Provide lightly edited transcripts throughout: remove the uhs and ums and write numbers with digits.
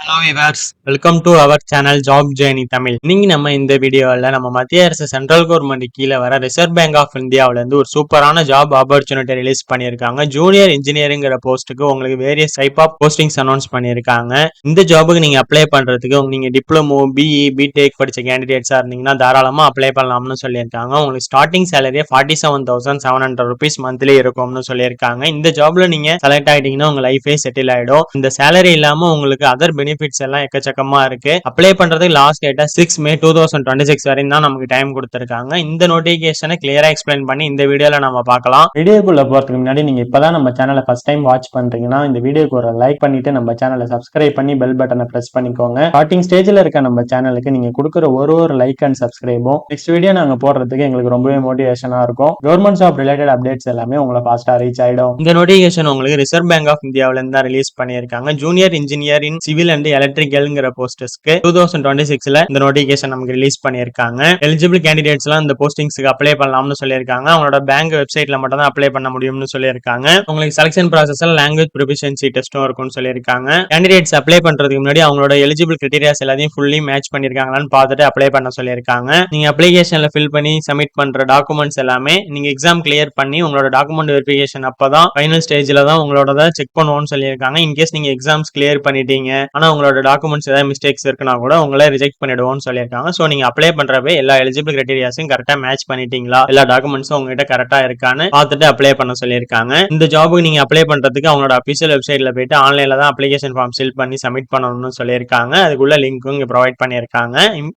Hello viewers, welcome to our channel job journey Tamil. இன்னைக்கு நம்ம இந்த வீடியோவில் நம்ம மத்திய அரசு சென்ட்ரல் கவர்மெண்ட் கீழே வர ரிசர்வ் பேங்க் ஆஃப் இந்தியாவில இருந்து ஒரு சூப்பரான ஜாப் ஆப்பர்ச்சுனிட்டி ரிலீஸ் பண்ணியிருக்காங்க. ஜூனியர் இன்ஜினியரிங்கிற போஸ்ட்டுக்கு உங்களுக்கு various type of postings announce பண்ணியிருக்காங்க. இந்த ஜாபுக்கு நீங்க அப்ளை பண்றதுக்கு நீங்க டிப்ளமோ, பிஇ, பிடெக் படிச்ச கேண்டிடேட்ஸா இருந்தீங்கன்னா தாராளமா அப்ளை பண்ணலாம்னு சொல்லியிருக்காங்க. உங்களுக்கு ஸ்டார்டிங் சேலரியே 47,700 rupees மந்த்லி இருக்கும்னு சொல்லியிருக்காங்க. இந்த ஜாப்ல நீங்க செலக்ட் ஆயிட்டீங்கன்னா உங்க லைஃபே செட்டில் ஆயிடும். இந்த சேலரி இல்லாம உங்களுக்கு அதர் பெனிஃபிட்ஸ் எல்லாம் எக்கச்சக்கமா இருக்கு. அப்ளை பண்றதுக்கு லாஸ்ட் டேட்டா 6 May 2026 வரையும் தான் நமக்கு டைம் கொடுத்திருக்காங்க. இந்த நோட்டிபிகேஷனை கிளியரா எக்ஸ்பிளைன் பண்ணி இந்த வீடியோல நம்ம பார்க்கலாம். வீடியோக்குள்ள போறதுக்கு முன்னாடி நீங்க இப்பதான் நம்ம சேனலை ஃபர்ஸ்ட் டைம் வாட்ச் பண்றீங்கன்னா இந்த வீடியோக்கு ஒரு லைக் பண்ணிட்டு நம்ம சேனலை சப்ஸ்கிரைப் பண்ணி பெல் பட்டனை பிரஸ் பண்ணிக்கோங்க. ஸ்டார்டிங் ஸ்டேஜ்ல இருக்க நம்ம சேனலுக்கு நீங்க கொடுக்குற ஒரு லைக் அண்ட் சப்ஸ்கிரைபும் நெக்ஸ்ட் வீடியோ நாங்க போடுறதுக்கு எங்களுக்கு ரொம்பவே மோட்டிவேஷனா இருக்கும். கவர்மெண்ட் ஜாப் ரிலேட்டட் அப்டேட்ஸ் எல்லாமே உங்களை ஃபாஸ்டா ரீச் ஆயிடும். இந்த நோட்டிபிகேஷன் உங்களுக்கு ரிசர்வ் பேங்க் ஆஃப் இந்தியாவில இருந்து தான் ரிலீஸ் பண்ணியிருக்காங்க. Junior engineer in civil and எலக்ட்ரிக்கல்ங்கிற போஸ்டர்ஸ்க்கு 2026ல இந்த நோட்டிபிகேஷன் நமக்கு ரிலீஸ் பண்ணியிருக்காங்க. எலிஜிபிள் கேண்டிடேட்ஸ் எல்லாம் இந்த போஸ்டிங்ஸ்க்கு அப்ளை பண்ணலாம்னு சொல்லியிருக்காங்க. அவங்களோட பேங்க் வெப்சைட்ல மட்டும் தான் அப்ளை பண்ண முடியும்னு சொல்லியிருக்காங்க. உங்களுக்கு செலக்ஷன் ப்ராசஸ்ல லாங்குவேஜ் ப்ரொஃபிஷியன்சி டெஸ்டும் இருக்கும்னு சொல்லியிருக்காங்க. கேண்டிடேட்ஸ் அப்ளை பண்றதுக்கு முன்னாடி அவங்களோட எலிஜிபிள் கிரைட்டீரியாஸ் எல்லாத்தையும் ஃபுல்லி மேட்ச் பண்ணிருக்காங்களான்னு பார்த்துட்டு அப்ளை பண்ண சொல்லியிருக்காங்க. நீங்க அப்ளிகேஷன்ல ஃபில் பண்ணி சப்மிட் பண்ற டாக்குமெண்ட்ஸ் எல்லாமே நீங்க எக்ஸாம் கிளியர் பண்ணி உங்களோட டாக்குமெண்ட் வெரிஃபிகேஷன் அப்பதான் ஃபைனல் ஸ்டேஜ்ல தான் உங்களோட செக் பண்ணுவோம்னு சொல்லியிருக்காங்க. இன்கேஸ் நீங்க எக்ஸாம்ஸ் கிளியர் பண்ணிட்டீங்க ஆனா உங்களோட டாக்குமெண்ட்ஸ் ஏதாவது மிஸ்டேக்ஸ் இருக்குன்னா கூட உங்களை ரிஜெக்ட் பண்ணிடுவோம்னு சொல்லியிருக்காங்க. ஸோ நீங்க அப்ளை பண்றப்ப எல்லா எலிஜிபிள் கிரைட்டீரியாஸும் கரெக்டா மேட்ச் பண்ணிட்டீங்களா, எல்லா டாக்குமெண்ட்ஸும் உங்ககிட்ட கரெக்டா இருக்கான்னு பார்த்துட்டு அப்ளை பண்ண சொல்லியிருக்காங்க. இந்த ஜாபுக்கு நீங்க அப்ளை பண்றதுக்கு அவங்களோட அபிஷியல் வெப்சைட்ல போயிட்டு ஆன்லைன்ல தான் அப்ளிகேஷன் ஃபார்ம் ஃபில் பண்ணி சப்மிட் பண்ணணும்னு சொல்லியிருக்காங்க. அதுக்குள்ள லிங்க்கும் இங்க ப்ரொவைட் பண்ணியிருக்காங்க.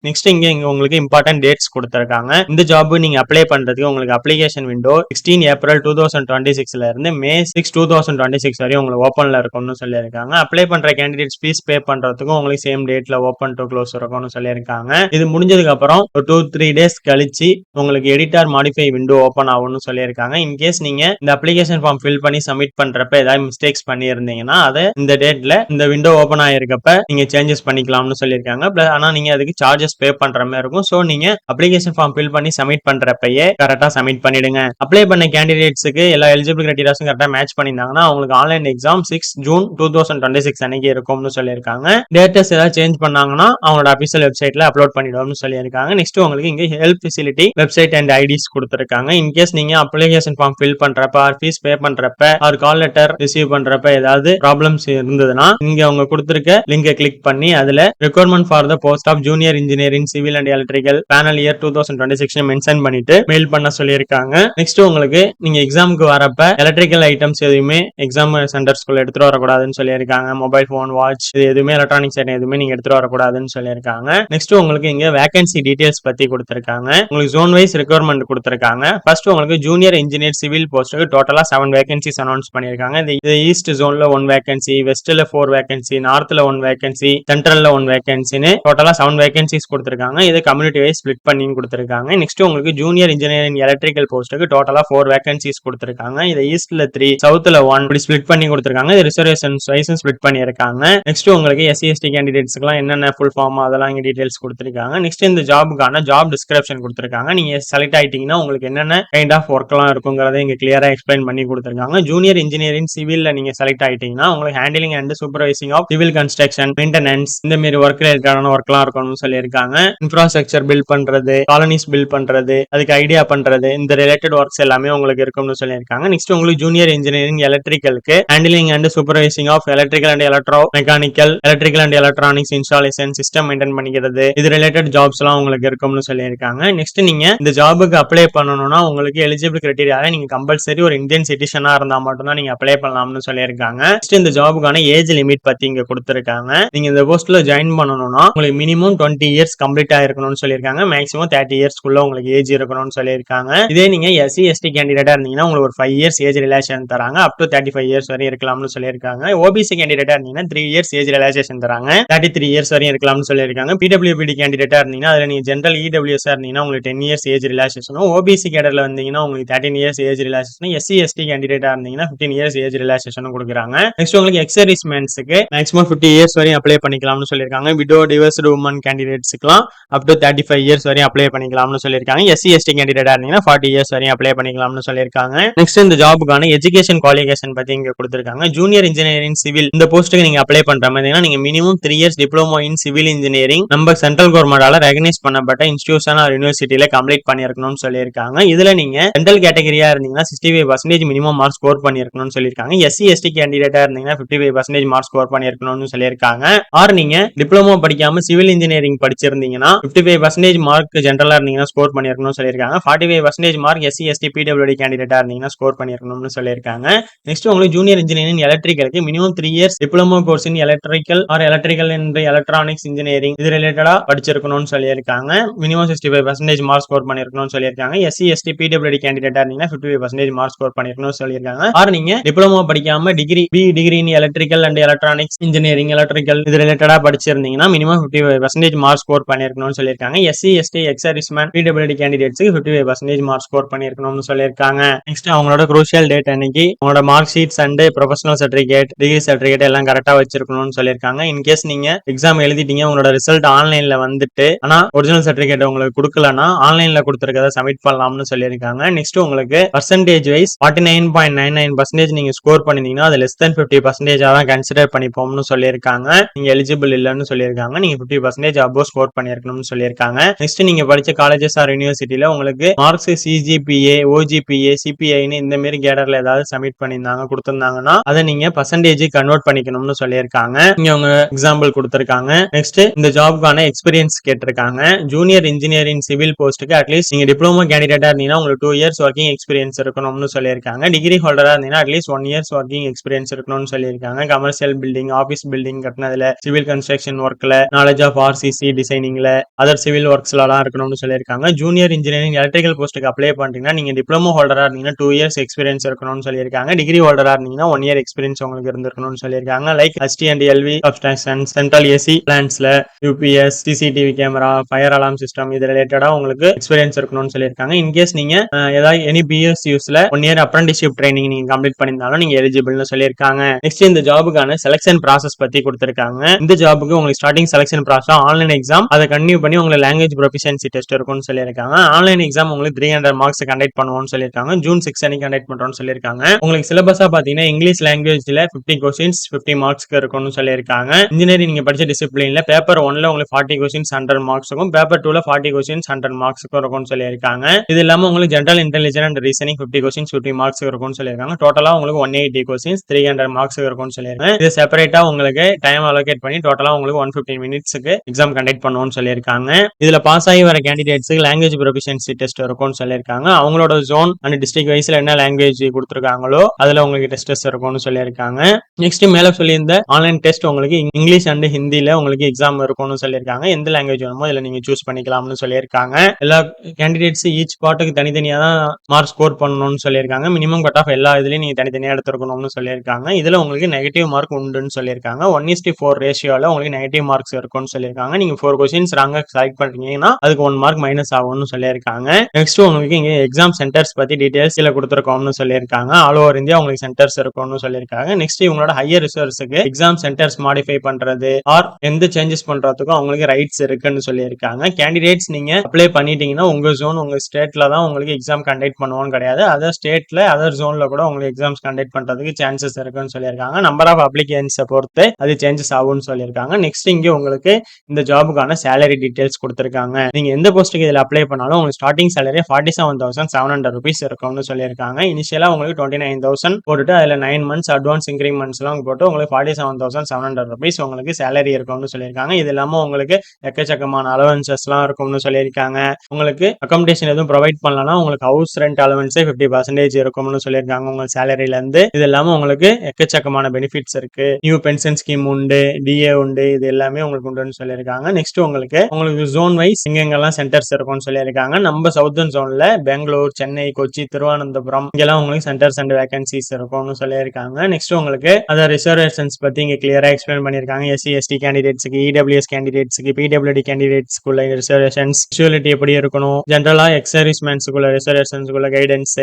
நெக்ஸ்ட் இங்க உங்களுக்கு இம்பார்ட்டன்ட் டேட்ஸ் கொடுத்திருக்காங்க. இந்த ஜாப் நீங்க அப்ளை பண்றதுக்கு உங்களுக்கு அப்ளிகேஷன் விண்டோ 16 April 2026ல இருந்து May 6, 2026 வரையும் உங்களுக்கு ஓப்பன்ல இருக்கும்னு சொல்லியிருக்காங்க. அப்ளை பண்ற கேண்டிடேட்ஸ் ஃபீஸ் பே பண்றதுக்கும் உங்களுக்கு சேம் டேட்ல ஓப்பன் டு க்ளோஸ் இருக்கும்னு சொல்லியிருக்காங்க. இது முடிஞ்சதுக்கு அப்புறம் ஒரு 2-3 டேஸ் கழிச்சு உங்களுக்கு எடிட்டர் மாடிஃபை விண்டோ ஓப்பன் ஆகும்னு சொல்லியிருக்காங்க. இன்கேஸ் நீங்க இந்த அப்ளிகேஷன் ஃபார்ம் ஃபில் பண்ணி சப்மிட் பண்றப்ப ஏதாவது மிஸ்டேக்ஸ் பண்ணி இருந்தீங்கன்னா அதை இந்த டேட்ல இந்த விண்டோ ஓப்பன் ஆயிருக்கப்ப நீங்க சேஞ்சஸ் பண்ணிக்கலாம்னு சொல்லியிருக்காங்க. ஆனா நீங்க அதுக்கு சார்ஜஸ் பே பண்ற மாதிரி இருக்கும். சோ நீங்க அப்ளிகேஷன் ஃபார்ம் ஃபில் பண்ணி சப்மிட் பண்றப்பயே கரெக்டா சப்மிட் பண்ணிடுங்க. அப்ளை பண்ண கேண்டிடேட்ஸ்க்கு எல்லா எலிஜிபிள் கிரைட்டீரியாஸும் கரெக்டா மேட்ச் பண்ணிருந்தாங்கன்னா அவங்களுக்கு ஆன்லைன் எக்ஸாம் 6 June 2026 அன்னைக்கு இருக்கும்னு சொல்லியிருக்காங்க. டேட்டஸ் ஏதாவது சேஞ்ச் பண்ணாங்கன்னா அவங்களோட அபிஷியல் வெப்சைட்ல அப்லோட் பண்ணிடுவோம்னு சொல்லியிருக்காங்க. நெக்ஸ்ட் உங்களுக்கு இங்க help facility website and IDs கொடுத்திருக்காங்க. இன்கேஸ் நீங்க அப்ளிகேஷன் ஃபார்ம் ஃபில் பண்றப்ப ஃபீஸ் பே பண்றப்ப ஆர் கால் லெட்டர் ரிசீவ் பண்றப்ப ஏதாவது ப்ராப்ளம்ஸ் இருந்ததுன்னா இங்க அவங்க கொடுத்திருக்க லிங்கை கிளிக் பண்ணி அதுல requirement for the post of junior engineer in civil and electrical panel year 2026 mention பண்ணிட்டு மெயில் பண்ண சொல்லியிருக்காங்க. நெக்ஸ்ட் உங்களுக்கு நீங்க எக்ஸாமுக்கு வரப்ப எலக்ட்ரிக்கல் ஐட்டம்ஸ் எதுவுமே எக்ஸாம் சென்டர்ஸ்குள்ள எடுத்துட்டு வரக்கூடாதுன்னு சொல்லியிருக்காங்க. மொபைல் போன், வாட்ச் இது எதுவுமே எலக்ட்ரானிக்ஸ் ஐட்டம் எதுவுமே நீங்க எடுத்துட்டு வரக்கூடாதுன்னு சொல்லியிருக்காங்க. நெக்ஸ்ட் உங்களுக்கு இங்க வேகன்சி டீடைல்ஸ் பத்தி கொடுத்திருக்காங்க. உங்களுக்கு ஜோன் வைஸ் ரெக்வயர்மெண்ட் கொடுத்திருக்காங்க. ஃபர்ஸ்ட் உங்களுக்கு ஜூனியர் இன்ஜினியர் சிவில் போஸ்ட்டுக்கு டோட்டலா 7 வேகன்சிஸ் அனௌன்ஸ் பண்ணிருக்காங்க. இந்த ஈஸ்ட் ஜோன்ல 1 வேகன்சி, வெஸ்ட்ல 4 வேகன்சி, நார்த்ல 1 வேகன்சி, சென்ட்ரல்ல 1 வேகன்சின்னு டோட்டலா 7 வேகன்சிஸ் கொடுத்திருக்காங்க. இது கம்யூனிட்டி வைஸ் ஸ்பிளிட் பண்ணி கொடுத்திருக்காங்க. நெக்ஸ்ட் உங்களுக்கு ஜூனியர் இன்ஜினியரிங் எலக்ட்ரிக்கல் போஸ்ட்டுக்கு டோட்டலா 4 வேகன்சிஸ் கொடுத்திருக்காங்க. இது ஈஸ்ட்ல 3, சவுத்ல 1 இப்படி ஸ்பிளிட் பண்ணி கொடுத்திருக்காங்க. இது ரிசர்வேஷன்ஸ் வைஸ் ஸ்பிளிட் பண்ணியிருக்காங்க. நெக்ஸ்ட் உங்களுக்கு SC/ST கேண்டிடேட்ஸ்க்குலாம் என்னென்ன ஃபுல் ஃபார்ம் அதெல்லாம் இங்க டீடைல்ஸ் கொடுத்திருக்காங்க. நெக்ஸ்ட் இந்த ஜாபுக்கான ஜாப் டிஸ்கிரிப்ஷன் கொடுத்திருக்காங்க. நீங்க செலக்ட் ஆயிட்டீங்கன்னா உங்களுக்கு என்னென்ன கைண்ட் ஆஃப் ஒர்க்லாம் இருக்குங்கிறத இங்க கிளியரா எக்ஸ்பிளைன் பண்ணி கொடுத்திருக்காங்க. ஜூனியர் இன்ஜினியரிங் சிவில்ல நீங்க செலக்ட் ஆயிட்டீங்கன்னா உங்களுக்கு handling and supervising of civil construction, maintenance இந்த மாதிரி ஒர்க் ரிலேட்டடான ஒர்க்லாம் இருக்கும்னு சொல்லியிருக்காங்க. இன்ஃப்ராஸ்ட்ரக்சர் பில்ட் பண்றது, காலனிஸ் பில்ட் பண்றது, அதுக்கு ஐடியா பண்றது இந்த ரிலேட்டட் ஒர்க்ஸ் எல்லாமே உங்களுக்கு இருக்கும்னு சொல்லியிருக்காங்க. நெக்ஸ்ட் உங்களுக்கு ஜூனியர் இன்ஜினியரிங் எலக்ட்ரிக்கலுக்கு handling and supervising of electrical and electro mechanical, electrical and electronics installation, system maintain பண்ணிக்கிறது இது ரிலேட்டட் ஜாப்ஸ் எல்லாம் உங்களுக்கு இருக்கும்னு சொல்லியிருக்காங்க. நெக்ஸ்ட் நீங்க இந்த ஜாபுக்கு அப்ளை பண்ணணும்னா உங்களுக்கு எலிஜிபிள் கிரைட்டீரியால நீங்க கம்பல்சரி ஒரு இந்தியன் சிட்டிசனா இருந்தா மட்டும் தான் நீங்க அப்ளை பண்ணலாம்னு சொல்லியிருக்காங்க. நெக்ஸ்ட் இந்த ஜாபுக்கான ஏஜ் லிமிட் பத்தி இங்க கொடுத்திருக்காங்க. நீங்க இந்த போஸ்ட்ல ஜாயின் பண்ணணும்னா உங்களுக்கு மினிமம் 20 இயர்ஸ் கம்ப்ளீட் ஆயிருக்கணும்னு சொல்லியிருக்காங்க. மேக்ஸிமம் 30 இயர்ஸ்க்குள்ள உங்களுக்கு ஏஜ் இருக்கணும்னு சொல்லியிருக்காங்க. இதே நீங்க SC/ST கேண்டிடேட்டா இருந்தீங்கன்னா உங்களுக்கு ஒரு 5 இயர்ஸ் ஏஜ் ரிலாக்சேஷன் தராங்க. அப் டு 35 இயர்ஸ் வரை இருக்கலாம்னு சொல்லியிருக்காங்க. OBC கேண்டிடேட்டா இருந்தீங்கன்னா 3 இயர்ஸ் ஏஜ் ரிலாக்சேஷன் தராங்க. 33 இயர்ஸ் வரையும் இருக்கலாம்னு சொல்லியிருக்காங்க. PWBD கேண்டிடேட்டா இருந்தீங்கன்னா அதுல நீங்க ஜெனரல் EWS இருந்தீங்கன்னா உங்களுக்கு 10 இயர்ஸ் ஏஜ் ரிலாக்சேஷனும், OBC கேடர்ல வந்தீங்கன்னா உங்களுக்கு 13 இயர்ஸ் ஏஜ் ரிலாக்சேஷன், SC/ST கேண்டிடேட்டா இருந்தீங்கன்னா 15 இயர்ஸ் ஏஜ் ரிலாக்சேஷனும் கொடுக்குறாங்க. நெக்ஸ்ட் உங்களுக்கு எக்ஸர்வீஸ்மென்ட்ஸ்க்கு மேக்ஸிமம் 50 இயர்ஸ் வரையும் அப்ளை பண்ணிக்கலாம்னு சொல்லியிருக்காங்க. விடோ, டிவோர்ஸ்டு உமன் கேண்டிடேட்ஸ்க்குலாம் அப் டு 35 இயர்ஸ் வரையும் அப்ளை பண்ணிக்கலாம்னு சொல்லியிருக்காங்க. SC/ST கேண்டிடேட்டா இருந்தீங்கன்னா 40 இயர்ஸ் வரையும் அப்ளை பண்ணிக்கலாம்னு சொல்லியிருக்காங்க. நெக்ஸ்ட் இந்த ஜாபுக்கான எஜுகேஷன் குவாலிஃபிகேஷன் பத்தி இங்க கொடுத்திருக்காங்க. ஜூனியர் இன்ஜினியரிங் சிவில் இந்த போஸ்ட்டுக்கு நீங்க அப்ளை பண்ற மாதிரி பாத்தீங்கன்னா நீங்க minimum 3 years diploma in civil engineering நம்ம சென்ட்ரல் கவர்மெண்டால ரெகனைஸ் பண்ணப்பட்ட இன்ஸ்டிடியூஷன் ஆர் யூனிவர்சிட்டியில கம்ப்ளீட் பண்ணிருக்கணும்னு சொல்லியிருக்காங்க. இதுல நீங்க ஜென்ரல் கேட்டகரியா இருந்தீங்கன்னா 65% மினிமம் மார்க் ஸ்கோர் பண்ணிருக்கணும்னு சொல்லியிருக்காங்க. எஸ்சி எஸ்டி கேண்டிடேட்டா இருந்தீங்கன்னா 55% மார்க் ஸ்கோர் பண்ணிருக்கணும்னு சொல்லியிருக்காங்க. ஆர் நீங்க டிப்ளமோ படிக்காம சிவில் இன்ஜினியரிங் படிச்சிருந்தீங்கன்னா 55% மார்க் ஜென்ரலா இருந்தீங்கன்னா ஸ்கோர் பண்ணிருக்கணும்னு சொல்லியிருக்காங்க. 45% மார்க் எஸ்சி எஸ்டி பிடபிள்யூடி கேண்டிடேட்டா இருந்தீங்கன்னா ஸ்கோர் பண்ணிருக்கணும்னு சொல்லியிருக்காங்க. நெக்ஸ்ட் உங்களுக்கு ஜூனியர் இன்ஜினியரிங் எலக்ட்ரிக்கலுக்கு minimum 3 years diploma course in electrical or electrical and electronics engineering இது ரிலேட்டடா படிச்சிருக்கணும்னு சொல்லியிருக்காங்க. மினிமம் 65% மார்க் ஸ்கோர் பண்ணிருக்கணும்னு சொல்லியிருக்காங்க. எஸ்சி எஸ்டி பிடபிள்யூடி கேண்டிடேட்டா இருந்தீங்கன்னா 55% மார்க் ஸ்கோர் பண்ணிருக்கணும்னு சொல்லியிருக்காங்க. ஆர் நீங்க டிப்ளமோ படிக்காம degree degree in electrical and electronics engineering electrical இது ரிலேட்டடா படிச்சிருந்தீங்கன்னா மினிமம் 55% மார்க் ஸ்கோர் பண்ணிருக்கணும்னு சொல்லியிருக்காங்க. SC ST ex serviceman PWD கேண்டிடேட்ஸ்க்கு 55% மார்க் ஸ்கோர் பண்ணிருக்கணும்னு சொல்லியிருக்காங்க. நெக்ஸ்ட் அவங்களோட குரூஷியல் டேட் அன்னைக்கு உங்களோட mark sheets and professional certificate degree certificate எல்லாம் கரெக்டா வச்சிருக்கணும்னு சொல்லியிருக்காங்க. இன்கேஸ் நீங்க எக்ஸாம் எழுதிட்டீங்க உங்களோட ரிசல்ட் ஆன்லைன்ல வந்துட்டு ஆனா ஒரிஜினல் சர்டிபிகேட் உங்களுக்கு கொடுக்கலன்னா ஆன்லைன்ல கொடுத்துருக்கத சப்மிட் பண்ணலாம்னு சொல்லியிருக்காங்க. நெக்ஸ்ட் உங்களுக்கு பர்சன்டேஜ் வைஸ் 49.99% நீங்க ஸ்கோர் பண்ணிருந்தீங்கன்னா அது லெஸ் தென் 50% தான் கன்சிடர் பண்ணிப்போம்னு சொல்லியிருக்காங்க. நீங்க எலிஜிபிள் இல்லன்னு சொல்லியிருக்காங்க. நீங்க 50% அபோவ் ஸ்கோர் பண்ணிருக்கணும்னு சொல்லியிருக்காங்க. நெக்ஸ்ட் நீங்க படிச்ச காலேஜஸ் ஆர் யூனிவர்சிட்டியில உங்களுக்கு மார்க்ஸ் சிஜிபிஏ ஓஜிபிஏ சிபிஐன்னு இந்த மாதிரி கேடர்ல ஏதாவது சப்மிட் பண்ணியிருந்தாங்க கொடுத்திருந்தாங்கன்னா அதை நீங்க பர்சன்டேஜ் கன்வெர்ட் பண்ணிக்கணும்னு சொல்லியிருக்காங்க. இங்க அவங்க எக்ஸாம்பிள் கொடுத்திருக்காங்க. நெக்ஸ்ட் இந்த ஜாப்க்கான எக்ஸ்பீரியன்ஸ் கேட்டிருக்காங்க. ஜூனியர் இன்ஜினியரிங் சிவில் போஸ்ட்டுக்கு அட்லீஸ்ட் நீங்க டிப்ளமோ கேண்டிடேட்டா இருந்தீங்கன்னா உங்களுக்கு 2 இயர்ஸ் ஒர்க்கிங் எக்ஸ்பீரியன்ஸ் இருக்கணும்னு சொல்லியிருக்காங்க. டிகிரி ஹோல்டரா இருந்தீங்கன்னா அட்லீஸ்ட் 1 இயர்ஸ் ஒர்க்கிங் எக்ஸ்பீரியன்ஸ் இருக்கணும்னு சொல்லியிருக்காங்க. கமர்ஷியல் பில்டிங் ஆபீஸ் பில்டிங் கட்டினதுல சிவில் கன்ஸ்ட்ரக்ஷன் ஒர்க்ல நாலேஜ் ஆஃப் ஆர்சிசி டிசைனிங்ல அதர் சிவில் ஒர்க்ஸ்லாம் இருக்கணும்னு சொல்லியிருக்காங்க. ஜூனியர் இன்ஜினியரிங் எலக்ட்ரிக்கல் போஸ்ட்டுக்கு அப்ளை பண்றீங்கன்னா நீங்க டிப்ளமோ ஹோல்டரா இருந்தீங்கன்னா 2 இயர்ஸ் எக்ஸ்பீரியன்ஸ் இருக்கணும்னு சொல்லியிருக்காங்க. டிகிரி ஹோல்டரா இருந்தீங்கன்னா 1 இயர் எக்ஸ்பீரியன்ஸ் உங்களுக்கு இருந்திருக்கணும்னு சொல்லியிருக்காங்க. Like HT and LV substation central AC பிளான்ஸ்ல UPS CCTV camera fire alarm system இது ரிலேட்டடா உங்களுக்கு எக்ஸ்பீரியன்ஸ் இருக்கணும்னு சொல்லியிருக்காங்க. இன்கேஸ் நீங்க ஏதாவது எனி பிஎஸ்யூஸ்ல 1 இயர் அப்ரண்டிஸ்ஷிப் ட்ரைனிங் நீங்க கம்ப்ளீட் பண்ணிருந்தாலும் நீங்க எலிஜிபிள்னு சொல்லியிருக்காங்க. நெக்ஸ்ட் இந்த ஜாபுக்கான செலக்ஷன் ப்ராசஸ் பத்தி கொடுத்திருக்காங்க. இந்த ஜாபுக்கு உங்களுக்கு starting selection process online exam அதை கண்டினியூ பண்ணி உங்களுக்கு லாங்குவேஜ் ப்ரொஃபிஷியன்சி டெஸ்ட் இருக்கும்னு சொல்லியிருக்காங்க. ஆன்லைன் எக்ஸாம் உங்களுக்கு 300 மார்க்ஸ் கண்டக்ட் பண்ணுவோம்னு சொல்லியிருக்காங்க. ஜூன் 6 அன்னைக்கு கண்டக்ட் பண்றோம்னு சொல்லியிருக்காங்க. உங்களுக்கு சிலபஸா பாத்தீங்கன்னா இங்கிலீஷ் லாங்குவேஜ்ல 50 கொஸ்டின்ஸ் 50 மார்க்ஸ்க்கு இருக்கும்னு சொல்லியிருக்காங்க. இன்ஜினியரிங் நீங்க படிச்ச டிசிப்ளின்ல பேப்பர் 1ல உங்களுக்கு 40 கொஸ்டின்ஸ் 100 மார்க்ஸ்க்கும் பேப்பர் 2ல 40 கொஸ்டின்ஸ் 100 மார்க்ஸ்க்கும் இருக்கும்னு சொல்லியிருக்காங்க. இது இல்லாம உங்களுக்கு general intelligence and reasoning 50 questions 50 marks இருக்கும்னு சொல்லியிருக்காங்க. டோட்டலா உங்களுக்கு 180 கொஸ்டின்ஸ் 300 மார்க்ஸ் இருக்கும்னு சொல்லியிருக்காங்க. இது செப்பரேட்டா உங்களுக்கு டைம் அலோகேட் பண்ணி டோட்டலா உங்களுக்கு 115 மினிட்ஸ்க்கு எக்ஸாம் கண்டக்ட் பண்ணுவோம்னு சொல்லியிருக்காங்க. இதுல பாஸ் ஆகி வர கேண்டிடேட்ஸ்க்கு லாங்குவேஜ் ப்ரொஃபிஷியன்சி டெஸ்ட் இருக்கும்னு சொல்லியிருக்காங்க. அவங்களோட ஜோன் அண்ட் டிஸ்ட்ரிக்ட் வைஸ்ல என்ன லாங்குவேஜ் கொடுத்திருக்காங்களோ அதுல உங்களுக்கு டெஸ்ட் இருக்கும்னு சொல்லியிருக்காங்க. நெக்ஸ்ட் மேல சொல்லியிருந்த ஆன்லைன் டெஸ்ட் உங்களுக்கு இங்கிலீஷ் அண்ட் ஹிந்தில உங்களுக்கு எக்ஸாம் இருக்கும்னு சொல்லியிருக்காங்க. எந்த லாங்குவேஜ் வேணுமோ இதுல நீங்க சூஸ் பண்ணிக்கலாம்னு சொல்லியிருக்காங்க. எல்லா கேண்டிடேட்ஸ் ஈச் பார்ட்டுக்கு தனித்தனியா தான் மார்க் ஸ்கோர் பண்ணணும்னு சொல்லியிருக்காங்க. மினிமம் கட் ஆஃப் எல்லா இதுலயும் நீங்க தனித்தனியா எடுத்துருக்கணும்னு சொல்லியிருக்காங்க. இதுல உங்களுக்கு நெகட்டிவ் மார்க் உண்டுன்னு சொல்லியிருக்காங்க. 1:4 ரேஷியோல உங்களுக்கு நெகட்டிவ் மார்க்ஸ் இருக்கும்னு சொல்லியிருக்காங்க. நீங்க 4 கொஸ்டின்ஸ் ராங்கா செலக்ட் பண்றீங்கன்னா அதுக்கு 1 மார்க் மைனஸ் ஆகும்னு சொல்லியிருக்காங்க. நெக்ஸ்ட் உங்களுக்கு இங்க எக்ஸாம் சென்டர்ஸ் பத்தி டீடைல்ஸ் கீழ கொடுத்திருக்கோம்னு சொல்லியிருக்காங்க. ஆல் ஓவர் இந்தியா உங்களுக்கு சென்டர்ஸ் இருக்கும்னு சொல்லியிருக்காங்க. நெக்ஸ்ட் இவங்களோட ஹையர் ரிசர்ச்க்கு எக்ஸாம் சென்டர்ஸ் மாடிஃபை பண்றது ஆர் எந்த சேஞ்சஸ் பண்றதுக்கும் அவங்களுக்கு ரைட்ஸ் இருக்குன்னு சொல்லியிருக்காங்க. கேண்டிடேட்ஸ் நீங்க அப்ளை பண்ணிட்டீங்கன்னா உங்க ஜோன் உங்க ஸ்டேட்ல தான் உங்களுக்கு எக்ஸாம் கண்டக்ட் பண்ணுவோம் கிடையாது. அதர் ஸ்டேட்ல அதர் ஜோன்ல கூட உங்களுக்கு எக்ஸாம்ஸ் கண்டக்ட் பண்றதுக்கு சான்சஸ் இருக்குன்னு சொல்லியிருக்காங்க. நம்பர் ஆஃப் அப்ளிகன்ஸை பொறுத்து அது சேஞ்சஸ் ஆகும்னு சொல்லியிருக்காங்க. நெக்ஸ்ட் இங்க உங்களுக்கு இந்த ஜாபுக்கான சேலரி டீடைல்ஸ் கொடுத்திருக்காங்க. நீங்க எந்த போஸ்ட்டுக்கு இதுல அப்ளை பண்ணாலும் உங்களுக்கு ஸ்டார்டிங் சேலரி 47,700 rupees இருக்கும்னு சொல்லியிருக்காங்க. இனிஷியலா உங்களுக்கு 29,000 போட்டுட்டு அதுல 9 months அட்வான்ஸ் இன்கிரிமெண்ட்ஸ் எல்லாம் போட்டு உங்களுக்கு 47,700 rupees உங்களுக்கு சேலரி இருக்கும்னு சொல்லியிருக்காங்க. இது இல்லாம உங்களுக்கு எக்கச்சக்கமான அலவன்சஸ் எல்லாம் இருக்கும்னு சொல்லியிருக்காங்க. உங்களுக்கு அகாமடேஷன் எதுவும் ப்ரொவைட் பண்ணலன்னா உங்களுக்கு ஹவுஸ் ரெண்ட் அலவன்ஸே 50% இருக்கும்னு சொல்லியிருக்காங்க உங்க சேலரியில இருந்து. இது இல்லாம உங்களுக்கு எக்கச்சக்கமான பெனிஃபிட்ஸ் இருக்கு. நியூ பென்ஷன் ஸ்கீம் உண்டு, டிஏ உண்டு, இது எல்லாமே உங்களுக்கு உண்டுன்னு சொல்லியிருக்காங்க. நெக்ஸ்ட் உங்களுக்கு ஜோன் வைஸ் எங்கெங்கெல்லாம் சென்டர்ஸ் இருக்கும்னு சொல்லியிருக்காங்க. நம்ம சவுத்தர்ன் ஜோன்ல பெங்களூர், சென்னை, கொச்சி, திருவனந்தபுரம் இங்கெல்லாம் உங்களுக்கு சென்டர்ஸ் அண்ட் வேகன்சிஸ் இருக்கும்னு சொல்லியிருக்காங்க. நெக்ஸ்ட் உங்களுக்கு அதர் ரிசர்வேஷன்ஸ் பத்தி இங்க கிளியரா எக்ஸ்பிளைன் பண்ணியிருக்காங்க. எஸ்சி எஸ்டி கேண்டிடேட்ஸ்க்கு, இடபிள்யூஎஸ் கேண்டிடேட்ஸ்க்கு, பிடபிள்யூடி கேண்டிடேட்ஸ்க்குள்ள ரிசர்வேஷன்ஸ் யூசுவலிட்டி எப்படி இருக்கணும், ஜென்ரலா எக்ஸ் சர்வீஸ்மேன்ஸ்க்குள்ள ரிசர்வேஷன்ஸ்க்குள்ள கைடன்ஸ்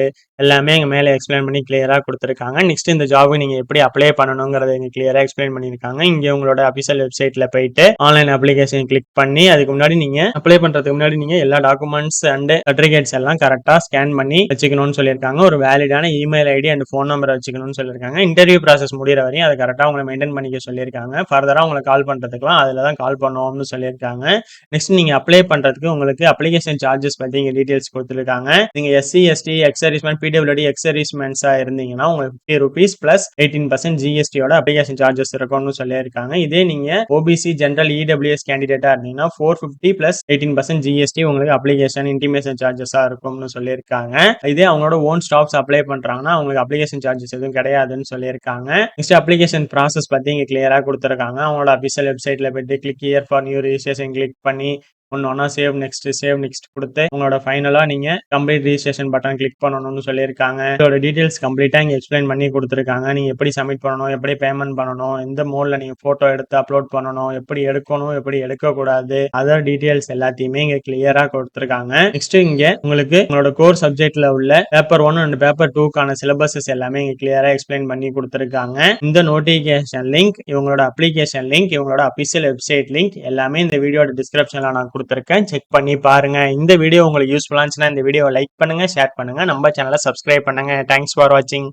எல்லாமே இங்க மேல எக்ஸ்பிளைன் பண்ணி கிளியரா கொடுத்திருக்காங்க. நெக்ஸ்ட் இந்த ஜாப் நீங்க எப்படி அப்ளை பண்ணணுங்கிறத இங்க கிளியரா எக்ஸ்பிளைன் பண்ணியிருக்காங்க. இங்க உங்களோட அபிஷியல் வெப்சைட்ல போயிட்டு ஆன்லைன் அப்ளிகேஷன் கிளிக் பண்ணி அதுக்கு முன்னாடி நீங்க அப்ளை பண்றதுக்கு முன்னாடி நீங்க எல்லா டாக்குமெண்ட்ஸ் அண்ட் சர்டிபிகேட்ஸ் எல்லாம் கரெக்டா ஸ்கேன் பண்ணி வச்சுக்கணும்னு சொல்லியிருக்காங்க. ஒரு வேலிடான email ID and phone number வச்சுக்கணும்னு சொல்லியிருக்காங்க. இன்டர்வியூ ப்ராசஸ் முடிகிற வரையும் அதை கரெக்டா உங்களை மெயின்டைன் பண்ணிக்க சொல்லி சொல்லியிருக்காங்க. ஃபர்தரா உங்களுக்கு கால் பண்றதுக்குலாம் அதுல தான் கால் பண்ணுவோம்னு சொல்லியிருக்காங்க. நெக்ஸ்ட் நீங்க அப்ளை பண்றதுக்கு உங்களுக்கு அப்ளிகேஷன் சார்ஜஸ் பத்தி இங்க டீடைல்ஸ் குடுத்துருக்காங்க. நீங்க SC, ST, ex serviceman, PWD, ex சர்வீஸ்மேன்ஸா இருந்தீங்கன்னா உங்களுக்கு ₹50 பிளஸ் 18% ஜிஎஸ்டியோட அப்ளிகேஷன் சார்ஜஸ் இருக்கும்னு சொல்லியிருக்காங்க. இதே நீங்க ஓபிசி, ஜெனரல், இடபிள்யூஎஸ் கேண்டிடேட்டா இருந்தீங்கன்னா 450 பிளஸ் 18% ஜிஎஸ்டி உங்களுக்கு அப்ளிகேஷன் இன்டிமேஷன் சார்ஜஸா இருக்கும்னு சொல்லியிருக்காங்க. இதே அவங்களோட ஓன் ஸ்டாஃப்ஸ் அப்ளை பண்றாங்கன்னா அவங்களுக்கு அப்ளிகேஷன் சார்ஜஸ் எதுவும் கிடையாதுன்னு சொல்லியிருக்காங்க. நெக்ஸ்ட் அப்ளிகேஷன் ப்ராசஸ் பத்தி இங்க கிளியரா கொடுத்துருக்காங்க. அவங்களோட அபிஷியல் வெப்சைட்ல போயிட்டு click here for new registration click பண்ணி ஒன்னா சேவ் நெக்ஸ்ட் கொடுத்து உங்களோட ஃபைனலா நீங்க கம்ப்ளீட் ரிஜிஸ்ட்ரேஷன் பட்டன் கிளிக் பண்ணணும்னு சொல்லியிருக்காங்க. இதோட டீடைல்ஸ் கம்ப்ளீட்டா இங்க எக்ஸ்பிளைன் பண்ணி கொடுத்துருக்காங்க. நீங்க எப்படி சப்மிட் பண்ணணும், எப்படி பேமெண்ட் பண்ணணும், எந்த மோட்ல நீங்க போட்டோ எடுத்து அப்லோட் பண்ணணும், எப்படி எடுக்கணும், எப்படி எடுக்க கூடாது, அதர் டீடைல்ஸ் எல்லாத்தையுமே இங்க கிளியரா கொடுத்துருக்காங்க. நெக்ஸ்ட் இங்க உங்களுக்கு உங்களோட கோர் சப்ஜெக்ட்ல உள்ள பேப்பர் 1 அண்ட் பேப்பர் 2க்கான சிலபஸஸ் எல்லாமே இங்க கிளியரா எக்ஸ்பிளைன் பண்ணி கொடுத்துருக்காங்க. இந்த நோட்டிபிகேஷன் லிங்க், இவங்களோட அப்ளிகேஷன் லிங்க், இவங்களோட அபிஷியல் வெப்சைட் லிங்க் எல்லாமே இந்த வீடியோட டிஸ்கிரிப்ஷன்ல நான் கொடுத்துருக்கேன். செக் பண்ணி பாருங்க. இந்த வீடியோ உங்களுக்கு யூஸ்ஃபுல்லா இருந்துச்சுன்னா இந்த வீடியோவை லைக் பண்ணுங்க, ஷேர் பண்ணுங்க, நம்ம சேனலை சப்ஸ்கிரைப் பண்ணுங்க. தேங்க்ஸ் ஃபார் வாட்சிங்.